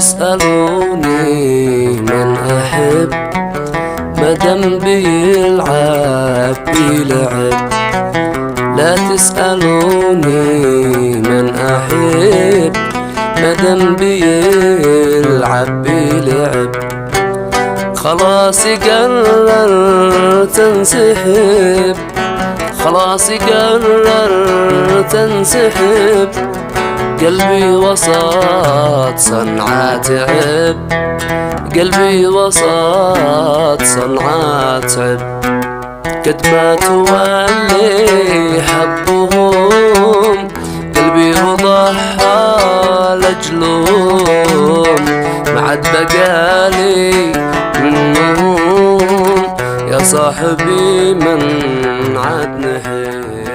تسألوني من أحب، مادام بيلعب بيلعب. لا تسألوني من أحب، مادام بيلعب بيلعب. خلاص قررت انسحب، خلاص قررت انسحب. قلبي وسط صنعاء تعب، قلبي وسط صنعاء تعب. قد ماتوا اللي حبهم، قلبي وضحى لأجلهم. ما عاد بقالي منهم يا صاحبي من عاد نحب.